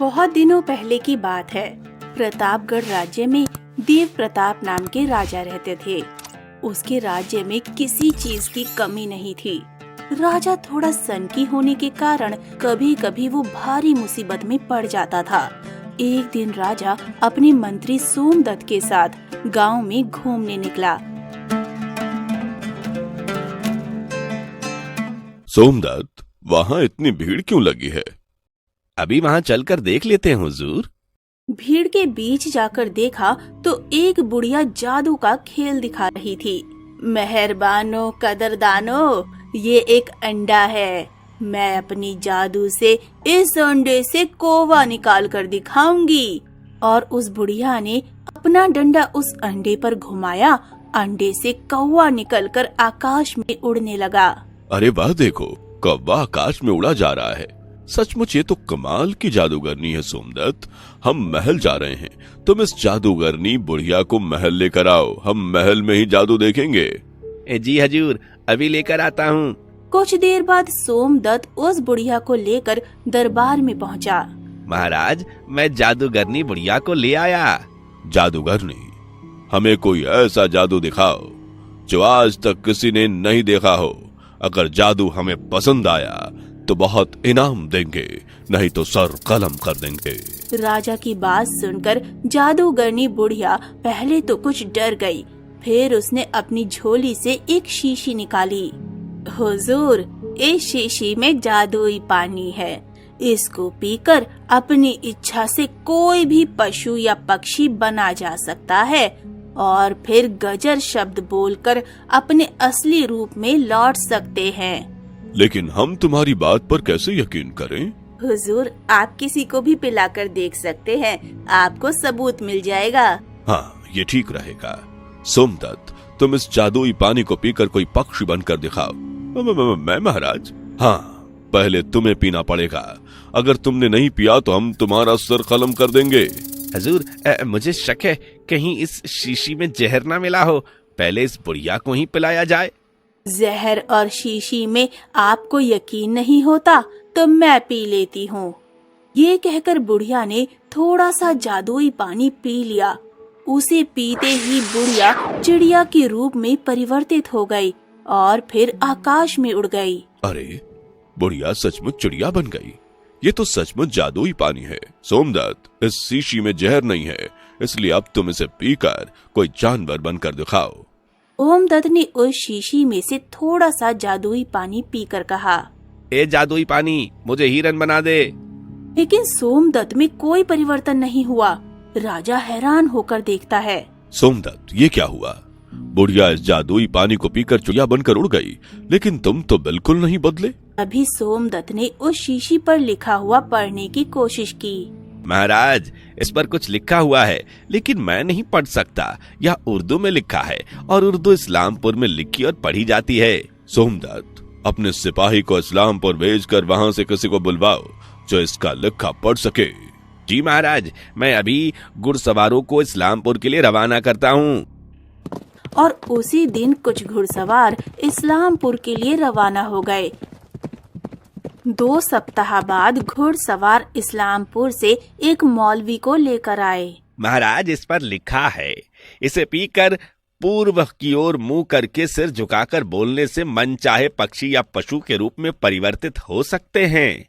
बहुत दिनों पहले की बात है। प्रतापगढ़ राज्य में देव प्रताप नाम के राजा रहते थे। उसके राज्य में किसी चीज की कमी नहीं थी। राजा थोड़ा सनकी होने के कारण कभी कभी वो भारी मुसीबत में पड़ जाता था। एक दिन राजा अपने मंत्री सोमदत्त के साथ गांव में घूमने निकला। सोमदत्त, वहाँ इतनी भीड़ क्यों लगी है? अभी वहाँ चलकर देख लेते हैं हुजूर। भीड़ के बीच जाकर देखा तो एक बुढ़िया जादू का खेल दिखा रही थी। मेहरबानो कदरदानो, ये एक अंडा है। मैं अपनी जादू से इस अंडे से कौवा निकाल कर दिखाऊंगी। और उस बुढ़िया ने अपना डंडा उस अंडे पर घुमाया। अंडे से कौवा निकलकर आकाश में उड़ने लगा। अरे वाह, देखो कौवा आकाश में उड़ा जा रहा है। सचमुच ये तो कमाल की जादूगरनी है सोमदत्त। हम महल जा रहे हैं, तुम इस जादूगरनी बुढ़िया को महल लेकर आओ। हम महल में ही जादू देखेंगे। जी हजूर, अभी लेकर आता हूँ। कुछ देर बाद सोमदत्त उस बुढ़िया को लेकर दरबार में पहुंचा। महाराज, मैं जादूगरनी बुढ़िया को ले आया। जादूगरनी, हमें कोई ऐसा जादू दिखाओ जो आज तक किसी ने नहीं देखा हो। अगर जादू हमें पसंद आया तो बहुत इनाम देंगे, नहीं तो सर कलम कर देंगे। राजा की बात सुनकर जादूगरनी बुढ़िया पहले तो कुछ डर गई। फिर उसने अपनी झोली से एक शीशी निकाली। हुजूर, इस शीशी में जादुई पानी है। इसको पीकर अपनी इच्छा से कोई भी पशु या पक्षी बना जा सकता है और फिर गजर शब्द बोलकर अपने असली रूप में लौट सकते हैं। लेकिन हम तुम्हारी बात पर कैसे यकीन करें? हुजूर, आप किसी को भी पिलाकर देख सकते हैं, आपको सबूत मिल जाएगा। हाँ, ये ठीक रहेगा। सोमदत्त, तुम इस जादुई पानी को पीकर कोई पक्षी बनकर दिखाओ। मैं महाराज? हाँ, पहले तुम्हें पीना पड़ेगा। अगर तुमने नहीं पिया तो हम तुम्हारा सर कलम कर देंगे। हजूर, मुझे शक है कहीं इस शीशी में जहर ना मिला हो। पहले इस बुढ़िया को ही पिलाया जाए। जहर और शीशी में आपको यकीन नहीं होता तो मैं पी लेती हूँ। ये कहकर बुढ़िया ने थोड़ा सा जादुई पानी पी लिया। उसे पीते ही बुढ़िया चिड़िया के रूप में परिवर्तित हो गई और फिर आकाश में उड़ गई। अरे, बुढ़िया सचमुच चिड़िया बन गई। ये तो सचमुच जादुई पानी है। सोमदत्त, इस शीशी में जहर नहीं है, इसलिए अब तुम इसे पीकर कोई जानवर बनकर दिखाओ। सोमदत्त ने उस शीशी में से थोड़ा सा जादुई पानी पीकर कहा, ए जादुई पानी, मुझे हिरन बना दे। लेकिन सोमदत्त में कोई परिवर्तन नहीं हुआ। राजा हैरान होकर देखता है। सोमदत्त, ये क्या हुआ? बुढ़िया इस जादुई पानी को पीकर चिड़िया बनकर उड़ गई, लेकिन तुम तो बिल्कुल नहीं बदले। अभी सोमदत्त ने उस शीशी पर लिखा हुआ पढ़ने की कोशिश की। महाराज, इस पर कुछ लिखा हुआ है, लेकिन मैं नहीं पढ़ सकता। यह उर्दू में लिखा है और उर्दू इस्लामपुर में लिखी और पढ़ी जाती है। सोमदत्त, अपने सिपाही को इस्लामपुर भेजकर वहाँ से किसी को बुलवाओ जो इसका लिखा पढ़ सके। जी महाराज, मैं अभी घुड़सवारों को इस्लामपुर के लिए रवाना करता हूँ। और उसी दिन कुछ घुड़सवार इस्लामपुर के लिए रवाना हो गए। 2 सप्ताह बाद घुड़सवार इस्लामपुर से एक मौलवी को लेकर आए। महाराज, इस पर लिखा है, इसे पीकर पूर्व की ओर मुंह करके सिर झुकाकर बोलने से मनचाहे पक्षी या पशु के रूप में परिवर्तित हो सकते हैं।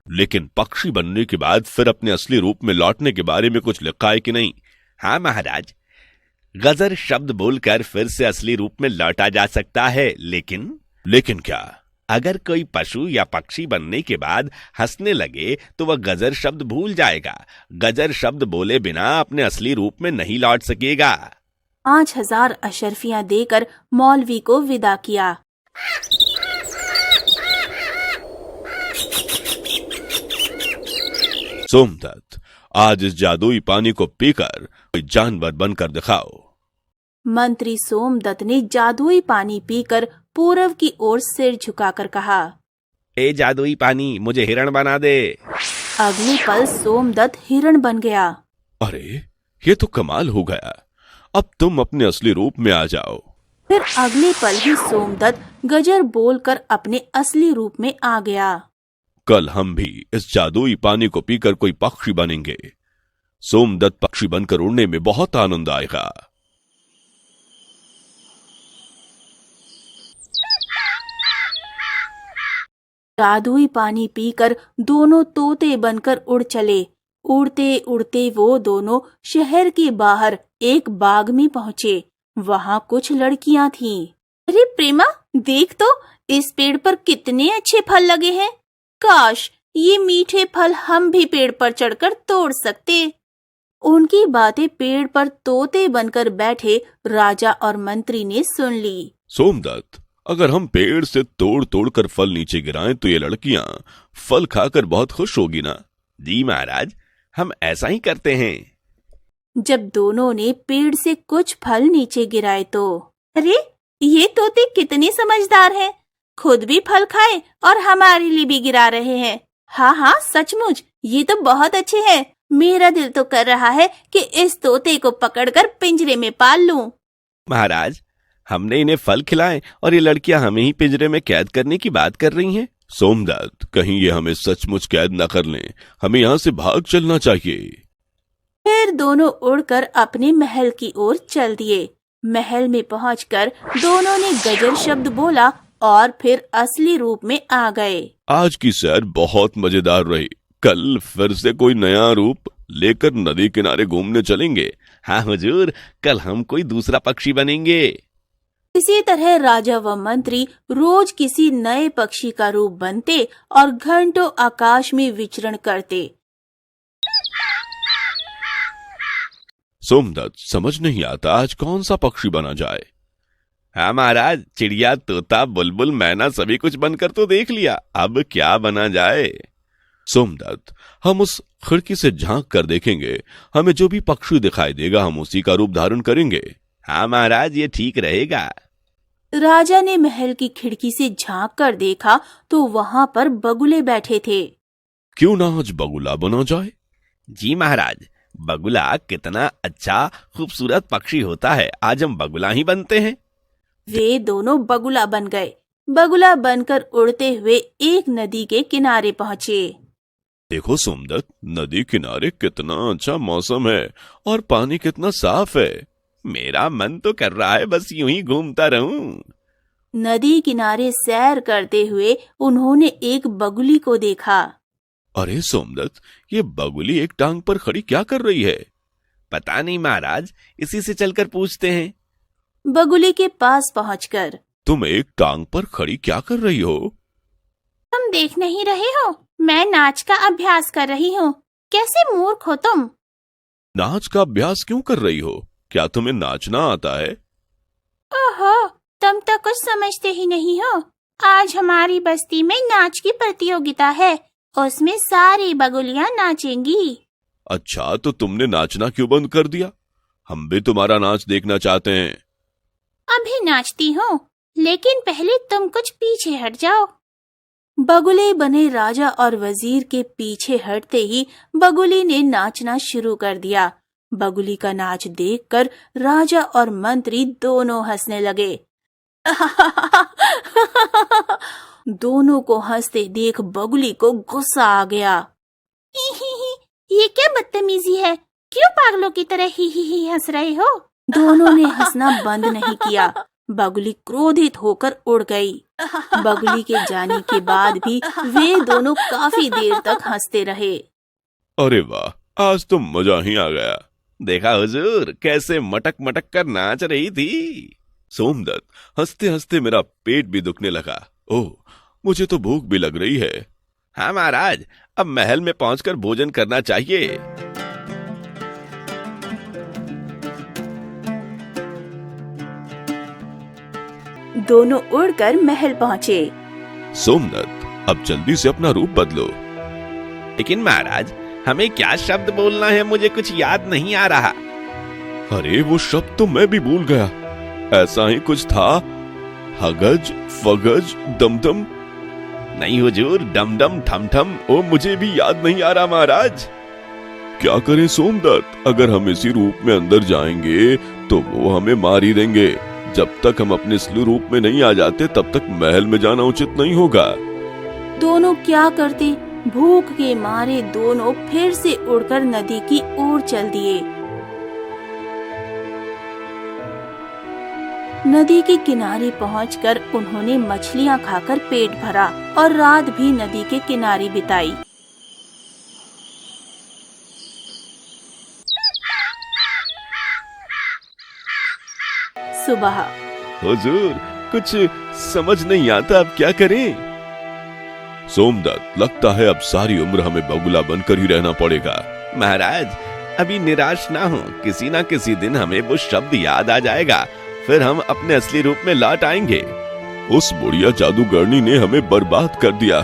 लेकिन पक्षी बनने के बाद फिर अपने असली रूप में लौटने के बारे में कुछ लिखा है कि नहीं? हाँ महाराज, गजर शब्द बोलकर फिर से असली रूप में लौटा जा सकता है। लेकिन क्या? अगर कोई पशु या पक्षी बनने के बाद हंसने लगे तो वह गजर शब्द भूल जाएगा। गजर शब्द बोले बिना अपने असली रूप में नहीं लौट सकेगा। 5000 अशर्फियां देकर मौलवी को विदा किया। सोमदत्त, आज इस जादुई पानी को पीकर कोई जानवर बनकर दिखाओ। मंत्री सोमदत्त ने जादुई पानी पीकर पूर्व की ओर सिर झुकाकर कहा, ए जादुई पानी, मुझे हिरण बना दे। अगले पल सोमदत्त हिरण बन गया। अरे, ये तो कमाल हो गया। अब तुम अपने असली रूप में आ जाओ। फिर अगले पल ही सोमदत्त गजर बोलकर अपने असली रूप में आ गया। कल हम भी इस जादुई पानी को पीकर कोई पक्षी बनेंगे। सोमदत्त पक्षी बनकर उड़ने में बहुत आनंद आएगा। जादुई पानी पीकर दोनों तोते बनकर उड़ चले। उड़ते उड़ते वो दोनों शहर के बाहर एक बाग में पहुँचे। वहाँ कुछ लड़कियाँ थीं। अरे प्रेमा, देख तो इस पेड़ पर कितने अच्छे फल लगे हैं। काश ये मीठे फल हम भी पेड़ पर चढ़कर तोड़ सकते। उनकी बातें पेड़ पर तोते बनकर बैठे राजा और मंत्री ने सुन ली। सोमदत्त, अगर हम पेड़ से तोड़ तोड़ कर फल नीचे गिराएं तो ये लड़कियां फल खाकर बहुत खुश होगी ना? जी महाराज, हम ऐसा ही करते हैं। जब दोनों ने पेड़ से कुछ फल नीचे गिराए तो अरे ये तोते कितने समझदार हैं, खुद भी फल खाए और हमारे लिए भी गिरा रहे हैं। हाँ हाँ, सचमुच ये तो बहुत अच्छे हैं। मेरा दिल तो कर रहा है कि इस तोते को पकड़कर पिंजरे में पाल लूं। महाराज, हमने इन्हें फल खिलाए और ये लड़कियां हमें ही पिंजरे में कैद करने की बात कर रही हैं। सोमदत्त, कहीं ये हमें सचमुच कैद न कर लें। हमें यहाँ से भाग चलना चाहिए। फिर दोनों उड़कर अपने महल की ओर चल दिए। महल में पहुंचकर दोनों ने गजल शब्द बोला और फिर असली रूप में आ गए। आज की सैर बहुत मजेदार रही। कल फिर से कोई नया रूप लेकर नदी किनारे घूमने चलेंगे। हाँ हुजूर, कल हम कोई दूसरा पक्षी बनेंगे। इसी तरह राजा व मंत्री रोज किसी नए पक्षी का रूप बनते और घंटों आकाश में विचरण करते। सोमदत्त, समझ नहीं आता आज कौन सा पक्षी बना जाए। हाँ महाराज, चिड़िया, तोता, बुलबुल, मैना सभी कुछ बनकर तो देख लिया, अब क्या बना जाए। सोमदत्त, हम उस खिड़की से झांक कर देखेंगे। हमें जो भी पक्षी दिखाई देगा हम उसी का रूप धारण करेंगे। हाँ महाराज, ये ठीक रहेगा। राजा ने महल की खिड़की से झांक कर देखा तो वहाँ पर बगुले बैठे थे। क्यों ना आज बगुला बना जाए? जी महाराज, बगुला कितना अच्छा खूबसूरत पक्षी होता है। आज हम बगुला ही बनते हैं। वे दोनों बगुला बन गए। बगुला बनकर उड़ते हुए एक नदी के किनारे पहुँचे। देखो सोमदत्त, नदी किनारे कितना अच्छा मौसम है और पानी कितना साफ है। मेरा मन तो कर रहा है बस यूं ही घूमता रहूं। नदी किनारे सैर करते हुए उन्होंने एक बगुली को देखा। अरे सोमदत्त, ये बगुली एक टांग पर खड़ी क्या कर रही है? पता नहीं महाराज, इसी से चलकर पूछते हैं। बगुली के पास पहुंचकर, तुम एक टांग पर खड़ी क्या कर रही हो? तुम देख नहीं रहे हो, मैं नाच का अभ्यास कर रही हूँ। कैसे मूर्ख हो तुम। नाच का अभ्यास क्यों कर रही हो? क्या तुम्हें नाचना आता है? ओहो, तुम तो कुछ समझते ही नहीं हो। आज हमारी बस्ती में नाच की प्रतियोगिता है, उसमें सारी बगुलियां नाचेंगी। अच्छा, तो तुमने नाचना क्यों बंद कर दिया? हम भी तुम्हारा नाच देखना चाहते हैं। अभी नाचती हूँ, लेकिन पहले तुम कुछ पीछे हट जाओ। बगुले बने राजा और वजीर के पीछे हटते ही बगुली ने नाचना शुरू कर दिया। बगुली का नाच देखकर राजा और मंत्री दोनों हंसने लगे। दोनों को हंसते देख बगुली को गुस्सा आ गया। ये क्या बदतमीजी है, क्यों पागलों की तरह ही हंस रहे हो। दोनों ने हंसना बंद नहीं किया। बगुली क्रोधित होकर उड़ गई। बगुली के जाने के बाद भी वे दोनों काफी देर तक हंसते रहे। अरे वाह, आज तो मजा ही आ गया। देखा हुजूर, कैसे मटक मटक कर नाच रही थी। सोमदत्त, हंसते हंसते मेरा पेट भी दुखने लगा। ओह, मुझे तो भूख भी लग रही है। हाँ महाराज, अब महल में पहुंचकर भोजन करना चाहिए। दोनों उड़कर महल पहुँचे। सोमदत्त, अब जल्दी से अपना रूप बदलो। लेकिन महाराज, हमें क्या शब्द बोलना है, मुझे कुछ याद नहीं आ रहा। अरे वो शब्द तो मैं भी भूल गया। ऐसा ही कुछ था, हगज, फगज, दमदम। नहीं हुजूर, डमडम, ठमठम, ओ मुझे भी याद नहीं आ रहा महाराज। क्या करें सोमदत्त, अगर हम इसी रूप में अंदर जाएंगे तो वो हमें मार ही देंगे। जब तक हम अपने असली रूप में नहीं आ जाते तब तक महल में जाना उचित नहीं होगा। दोनों क्या करते। भूख के मारे दोनों फिर से उड़कर नदी की ओर चल दिए। नदी के किनारे पहुंचकर उन्होंने मछलियां खाकर पेट भरा और रात भी नदी के किनारे बिताई। सुबह। हुजूर, कुछ समझ नहीं आता, अब क्या करें? सोमदत्त, लगता है अब सारी उम्र हमें बगुला बनकर ही रहना पड़ेगा। महाराज, अभी निराश ना हो, किसी ना किसी दिन हमें वो शब्द याद आ जाएगा, फिर हम अपने असली रूप में लौट आएंगे। उस बुढ़िया जादूगरनी ने हमें बर्बाद कर दिया,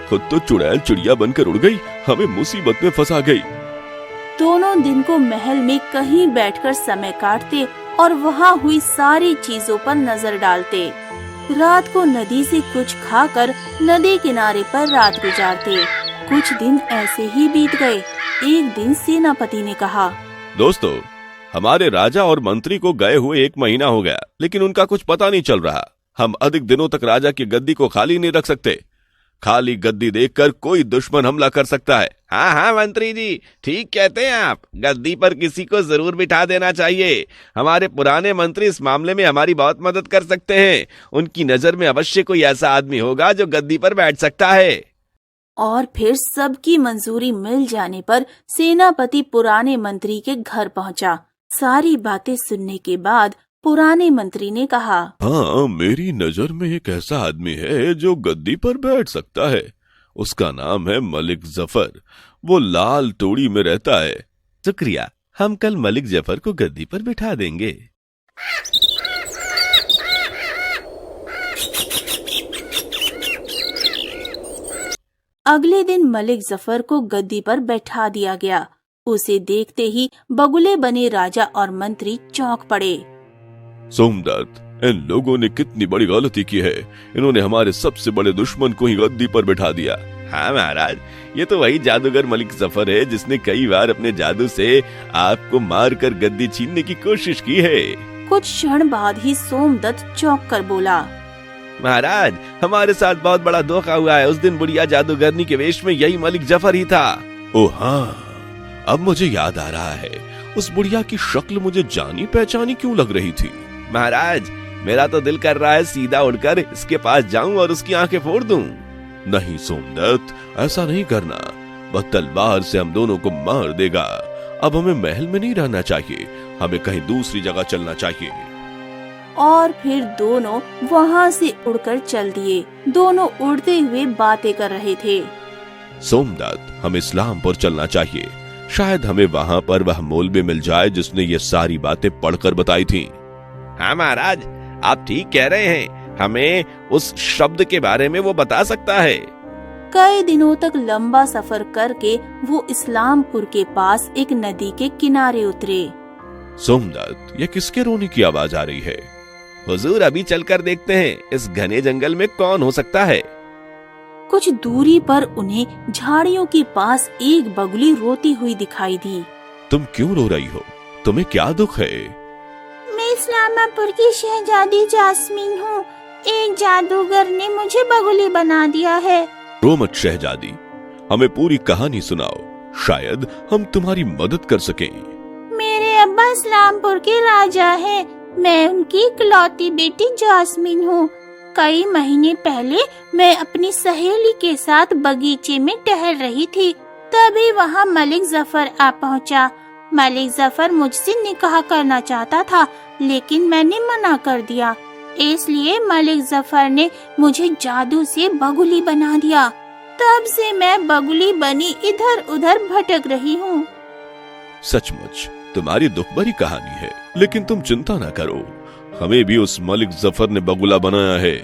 खुद तो चुड़ैल चिड़िया बनकर उड़ गई, हमें मुसीबत में फंसा गई। दोनों दिन को महल में कहीं बैठकर समय काटते और वहाँ हुई सारी चीजों पर नजर डालते। रात को नदी से कुछ खाकर नदी किनारे पर रात गुजारते। कुछ दिन ऐसे ही बीत गए। एक दिन सेनापति ने कहा, दोस्तों, हमारे राजा और मंत्री को गए हुए 1 महीना हो गया, लेकिन उनका कुछ पता नहीं चल रहा। हम अधिक दिनों तक राजा की गद्दी को खाली नहीं रख सकते। खाली गद्दी देखकर कोई दुश्मन हमला कर सकता है। हाँ हाँ मंत्री जी, ठीक कहते हैं आप, गद्दी पर किसी को जरूर बिठा देना चाहिए। हमारे पुराने मंत्री इस मामले में हमारी बहुत मदद कर सकते हैं। उनकी नजर में अवश्य कोई ऐसा आदमी होगा जो गद्दी पर बैठ सकता है। और फिर सबकी मंजूरी मिल जाने पर सेनापति पुराने मंत्री के घर पहुंचा। सारी बातें सुनने के बाद पुराने मंत्री ने कहा, हाँ, मेरी नजर में एक ऐसा आदमी है जो गद्दी पर बैठ सकता है। उसका नाम है मलिक जफर। वो लाल टोड़ी में रहता है। शुक्रिया, हम कल मलिक जफर को गद्दी पर बिठा देंगे। अगले दिन मलिक जफर को गद्दी पर बैठा दिया गया। उसे देखते ही बगुले बने राजा और मंत्री चौंक पड़े। सोमदत्त, इन लोगों ने कितनी बड़ी गलती की है। इन्होंने हमारे सबसे बड़े दुश्मन को ही गद्दी पर बिठा दिया। हाँ महाराज, ये तो वही जादूगर मलिक जफर है जिसने कई बार अपने जादू से आपको मारकर गद्दी छीनने की कोशिश की है। कुछ क्षण बाद ही सोमदत्त चौंक कर बोला, महाराज, हमारे साथ बहुत बड़ा धोखा हुआ है। उस दिन बुढ़िया जादूगरनी के वेश में यही मलिक जफर ही था। ओ हाँ, अब मुझे याद आ रहा है। उस बुढ़िया की शक्ल मुझे जानी पहचानी क्यों लग रही थी। महाराज, मेरा तो दिल कर रहा है सीधा उड़कर इसके पास जाऊं और उसकी आंखें फोड़ दूं। नहीं सोमदत्त, ऐसा नहीं करना। वह तलवार से हम दोनों को मार देगा। अब हमें महल में नहीं रहना चाहिए, हमें कहीं दूसरी जगह चलना चाहिए। और फिर दोनों वहाँ से उड़कर चल दिए। दोनों उड़ते हुए बातें कर रहे थे। सोमदत्त, हमें इस्लामपुर चलना चाहिए। शायद हमें वहाँ पर वह मौलवी मिल जाए जिसने ये सारी बातें पढ़कर बताई थी। हाँ महाराज, आप ठीक कह रहे हैं। हमें उस शब्द के बारे में वो बता सकता है। कई दिनों तक लंबा सफर करके वो इस्लामपुर के पास एक नदी के किनारे उतरे। सोमदत्त, ये किसके रोने की आवाज आ रही है? हुजूर, अभी चलकर देखते हैं इस घने जंगल में कौन हो सकता है। कुछ दूरी पर उन्हें झाड़ियों के पास एक बगुली रोती हुई दिखाई दी। तुम क्यों रो रही हो? तुम्हें क्या दुख है? मैं इस्लामपुर की शहजादी जास्मीन हूँ। एक जादूगर ने मुझे बगुली बना दिया है। रो मत शहजादी, हमें पूरी कहानी सुनाओ, शायद हम तुम्हारी मदद कर सकें। मेरे अब्बा इस्लामपुर के राजा हैं। मैं उनकी इकलौती बेटी जास्मीन हूँ। कई महीने पहले मैं अपनी सहेली के साथ बगीचे में टहल रही थी, तभी वहाँ मलिक जफर आ पहुँचा। मलिक जफर मुझसे निकाह करना चाहता था, लेकिन मैंने मना कर दिया। इसलिए मलिक जफर ने मुझे जादू से बगुली बना दिया। तब से मैं बगुली बनी इधर उधर भटक रही हूँ। सचमुच तुम्हारी दुख भरी कहानी है, लेकिन तुम चिंता न करो, हमें भी उस मलिक जफर ने बगुला बनाया है।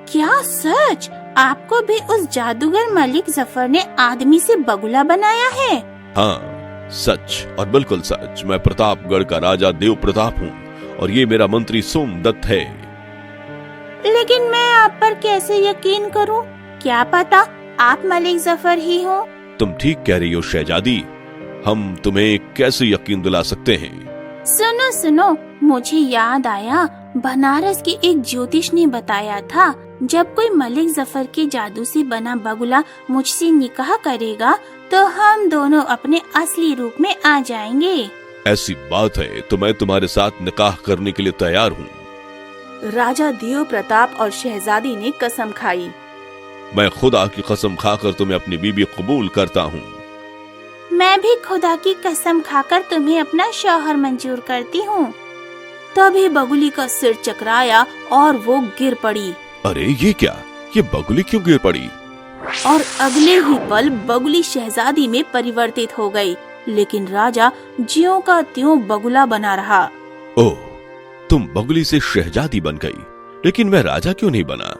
क्या सच? आपको भी उस जादूगर मलिक जफर ने आदमी से बगुला बनाया है? हाँ, सच और बिल्कुल सच। मैं प्रतापगढ़ का राजा देव प्रताप हूँ और ये मेरा मंत्री सोमदत्त है। लेकिन मैं आप पर कैसे यकीन करूं? क्या पता आप मलिक जफर ही हो। तुम ठीक कह रही हो शहजादी, हम तुम्हें कैसे यकीन दिला सकते हैं? सुनो सुनो, मुझे याद आया, बनारस की एक ज्योतिष ने बताया था जब कोई मलिक जफर के जादू से बना बगुला मुझसे निकाह करेगा तो हम दोनों अपने असली रूप में आ जाएंगे। ऐसी बात है तो मैं तुम्हारे साथ निकाह करने के लिए तैयार हूँ। राजा देव प्रताप और शहजादी ने कसम खाई। मैं खुदा की कसम खाकर तुम्हें अपनी बीबी कबूल करता हूँ। मैं भी खुदा की कसम खाकर तुम्हें अपना शौहर मंजूर करती हूँ। तभी बगुली का सिर चकराया और वो गिर पड़ी। अरे ये क्या, ये बगुली क्यों गिर पड़ी? और अगले ही पल बगुली शहजादी में परिवर्तित हो गई, लेकिन राजा ज्यों का त्यों बगुला बना रहा। ओह, तुम बगुली से शहजादी बन गई, लेकिन मैं राजा क्यों नहीं बना?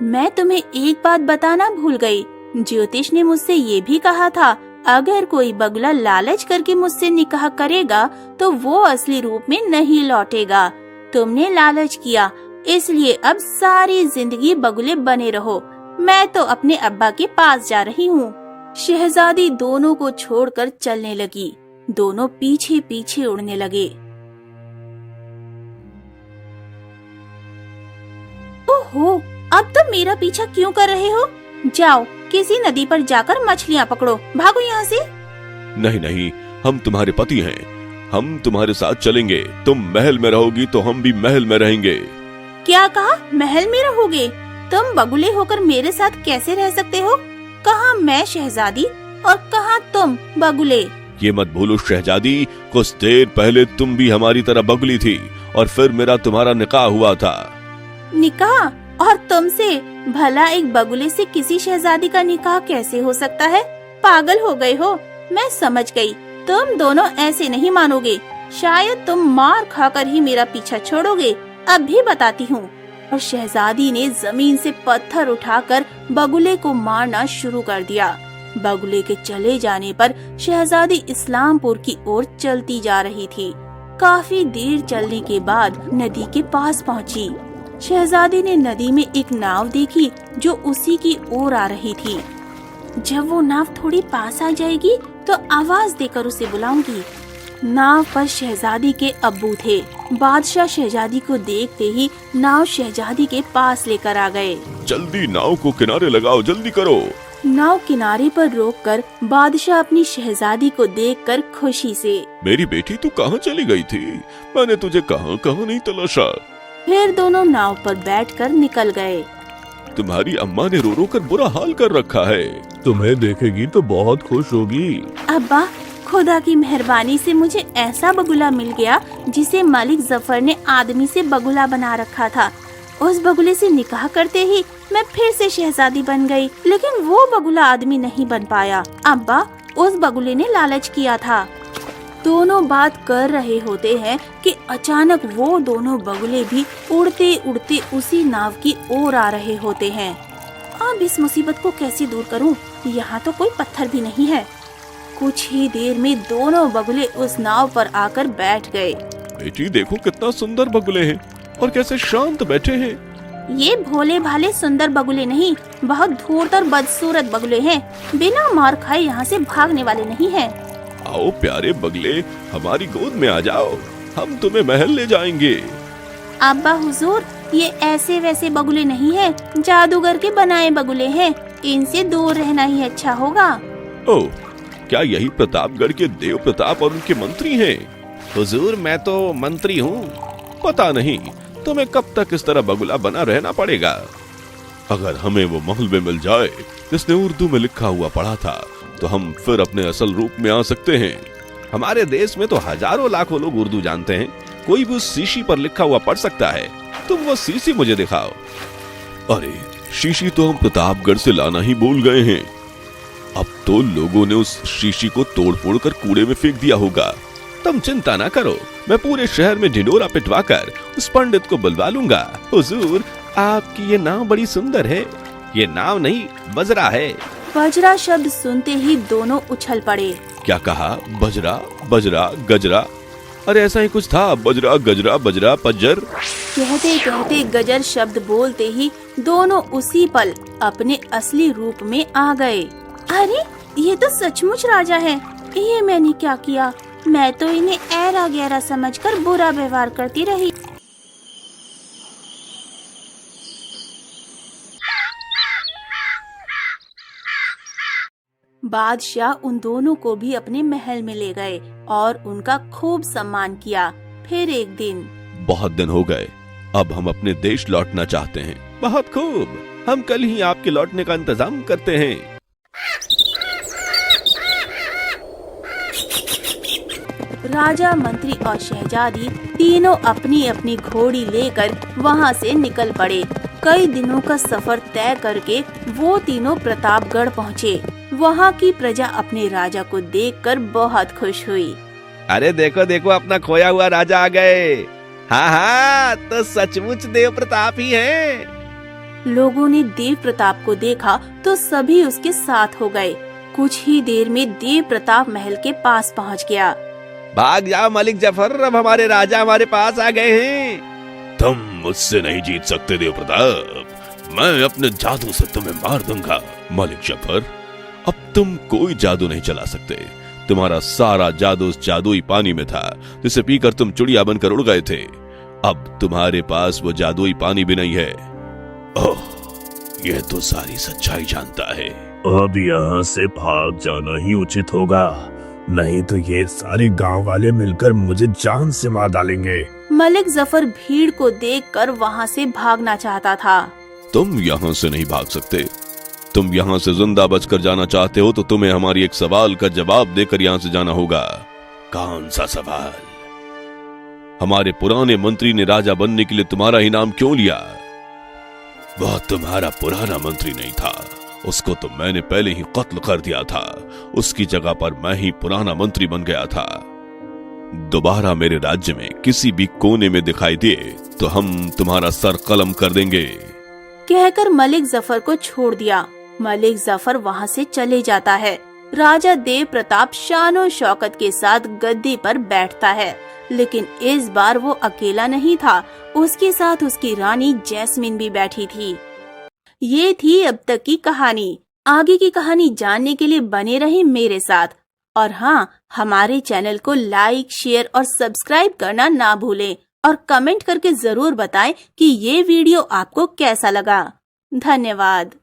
मैं तुम्हें एक बात बताना भूल गई। ज्योतिष ने मुझसे ये भी कहा था, अगर कोई बगुला लालच करके मुझसे निकाह करेगा तो वो असली रूप में नहीं लौटेगा। तुमने लालच किया, इसलिए अब सारी जिंदगी बगुले बने रहो। मैं तो अपने अब्बा के पास जा रही हूँ। शहजादी दोनों को छोड़कर चलने लगी। दोनों पीछे पीछे उड़ने लगे। ओहो, अब तुम मेरा पीछा क्यों कर रहे हो? जाओ किसी नदी पर जाकर मछलियाँ पकड़ो, भागो यहाँ से। नहीं नहीं, हम तुम्हारे पति हैं, हम तुम्हारे साथ चलेंगे। तुम महल में रहोगी तो हम भी महल में रहेंगे। क्या कहा? महल में रहोगे? तुम बगुले होकर मेरे साथ कैसे रह सकते हो? कहाँ मैं शहजादी और कहाँ तुम बगुले? ये मत भूलो शहजादी, कुछ देर पहले तुम भी हमारी तरह बगुली थी और फिर मेरा तुम्हारा निकाह हुआ था। निकाह? और तुमसे? भला एक बगुले से किसी शहजादी का निकाह कैसे हो सकता है? पागल हो गए हो? मैं समझ गई, तुम दोनों ऐसे नहीं मानोगे। शायद तुम मार खाकर ही मेरा पीछा छोड़ोगे। अब भी बताती हूँ। और शहजादी ने जमीन से पत्थर उठाकर बगुले को मारना शुरू कर दिया। बगुले के चले जाने पर शहजादी इस्लामपुर की ओर चलती जा रही थी। काफी देर चलने के बाद नदी के पास पहुँची। शहजादी ने नदी में एक नाव देखी जो उसी की ओर आ रही थी। जब वो नाव थोड़ी पास आ जाएगी तो आवाज देकर उसे बुलाऊंगी। नाव पर शहजादी के अब्बू थे। बादशाह शहजादी को देखते ही नाव शहजादी के पास लेकर आ गए। जल्दी नाव को किनारे लगाओ, जल्दी करो। नाव किनारे पर रोककर बादशाह अपनी शहजादी को देखकर खुशी से, मेरी बेटी तू कहाँ चली गई थी? मैंने तुझे कहाँ कहाँ नहीं तलाशा। फिर दोनों नाव पर बैठकर निकल गए। तुम्हारी अम्मा ने रो रो कर बुरा हाल कर रखा है, तुम्हें देखेगी तो बहुत खुश होगी। अब्बा, खुदा की मेहरबानी से मुझे ऐसा बगुला मिल गया जिसे मलिक जफर ने आदमी से बगुला बना रखा था। उस बगुले से निकाह करते ही मैं फिर से शहजादी बन गई, लेकिन वो बगुला आदमी नहीं बन पाया। अब्बा, उस बगुले ने लालच किया था। दोनों बात कर रहे होते हैं कि अचानक वो दोनों बगुले भी उड़ते उड़ते उसी नाव की ओर आ रहे होते हैं। अब इस मुसीबत को कैसे दूर करूं? यहाँ तो कोई पत्थर भी नहीं है। कुछ ही देर में दोनों बगुले उस नाव पर आकर बैठ गए। बेटी देखो कितना सुंदर बगुले हैं और कैसे शांत बैठे हैं। ये भोले भाले सुंदर बगुले नहीं, बहुत धूर्त और बदसूरत बगुले हैं। बिना मार खाए यहाँ से भागने वाले नहीं हैं। आओ प्यारे बगले, हमारी गोद में आ जाओ, हम तुम्हें महल ले जाएंगे। अब्बा हुजूर, ये ऐसे वैसे बगुले नहीं हैं, जादूगर के बनाए बगुले हैं। इनसे दूर रहना ही अच्छा होगा। ओह, क्या यही प्रतापगढ़ के देव प्रताप और उनके मंत्री हैं? हुजूर, मैं तो मंत्री हूँ। पता नहीं तुम्हें कब तक इस तरह बगुला बना रहना पड़ेगा। अगर हमें वो महल में मिल जाए जिसने उर्दू में लिखा हुआ पढ़ा था तो हम फिर अपने असल रूप में आ सकते हैं। हमारे देश में तो हजारों लाखों लोग उर्दू जानते हैं, कोई भी उस शीशी पर लिखा हुआ पढ़ सकता है। तुम वो शीशी मुझे दिखाओ। अरे शीशी तो हम प्रतापगढ़ से लाना ही भूल गए हैं। अब तो लोगों ने उस शीशी को तोड़ फोड़ कर कूड़े में फेंक दिया होगा। तुम चिंता ना करो, मैं पूरे शहर में ढिंडोरा पिटवाकर उस पंडित को बुलवा लूंगा। हुजूर, आपकी ये नाव बड़ी सुंदर है। ये नाव नहीं, बजरा है। बजरा शब्द सुनते ही दोनों उछल पड़े। क्या कहा? बजरा, बजरा, गजरा? अरे ऐसा ही कुछ था, बजरा, गजरा, बजरा, पज्जर। कहते कहते गजर शब्द बोलते ही दोनों उसी पल अपने असली रूप में आ गए। अरे ये तो सचमुच राजा है। ये मैंने क्या किया? मैं तो इन्हें ऐरा गहरा समझकर बुरा व्यवहार करती रही। बादशाह उन दोनों को भी अपने महल में ले गए और उनका खूब सम्मान किया। फिर एक दिन, बहुत दिन हो गए, अब हम अपने देश लौटना चाहते हैं। बहुत खूब, हम कल ही आपके लौटने का इंतजाम करते हैं। राजा, मंत्री और शहजादी तीनों अपनी अपनी घोड़ी लेकर वहां से निकल पड़े। कई दिनों का सफर तय करके वो तीनों प्रतापगढ़ पहुँचे। वहाँ की प्रजा अपने राजा को देखकर बहुत खुश हुई। अरे देखो देखो, अपना खोया हुआ राजा आ गए। हाँ हाँ, तो सचमुच देव प्रताप ही हैं। लोगों ने देव प्रताप को देखा तो सभी उसके साथ हो गए। कुछ ही देर में देव प्रताप महल के पास पहुँच गया। भाग जाओ मलिक जफर, अब हमारे राजा हमारे पास आ गए हैं। तुम मुझसे नहीं जीत सकते देव प्रताप, मैं अपने जादू से तुम्हें मार दूंगा। मलिक जफर, अब तुम कोई जादू नहीं चला सकते। तुम्हारा सारा जादू उस जादुई पानी में था जिसे पीकर तुम चिड़िया बनकर उड़ गए थे। अब तुम्हारे पास वो जादुई पानी भी नहीं है। ओह, यह तो सारी सच्चाई जानता है। अब यहाँ से भाग जाना ही उचित होगा, नहीं तो ये सारे गांव वाले मिलकर मुझे जान से मार डालेंगे। मलिक जफर भीड़ को देखकर वहाँ से भागना चाहता था। तुम यहाँ से नहीं भाग सकते। तुम यहाँ से जिंदा बचकर जाना चाहते हो तो तुम्हें हमारी एक सवाल का जवाब देकर यहाँ से जाना होगा। कौन सा सवाल? हमारे पुराने मंत्री ने राजा बनने के लिए तुम्हारा ही नाम क्यों लिया? वह तुम्हारा पुराना मंत्री नहीं था, उसको तो मैंने पहले ही कत्ल कर दिया था। उसकी जगह पर मैं ही पुराना मंत्री बन गया था। दोबारा मेरे राज्य में किसी भी कोने में दिखाई दे तो हम तुम्हारा सर कलम कर देंगे। कहकर मलिक जफर को छोड़ दिया। मलिक जफर वहाँ से चले जाता है। राजा देव प्रताप शानो शौकत के साथ गद्दी पर बैठता है, लेकिन इस बार वो अकेला नहीं था, उसके साथ उसकी रानी जैस्मिन भी बैठी थी। ये थी अब तक की कहानी। आगे की कहानी जानने के लिए बने रहे मेरे साथ। और हाँ, हमारे चैनल को लाइक, शेयर और सब्सक्राइब करना ना भूलें और कमेंट करके जरूर बताएं कि ये वीडियो आपको कैसा लगा। धन्यवाद।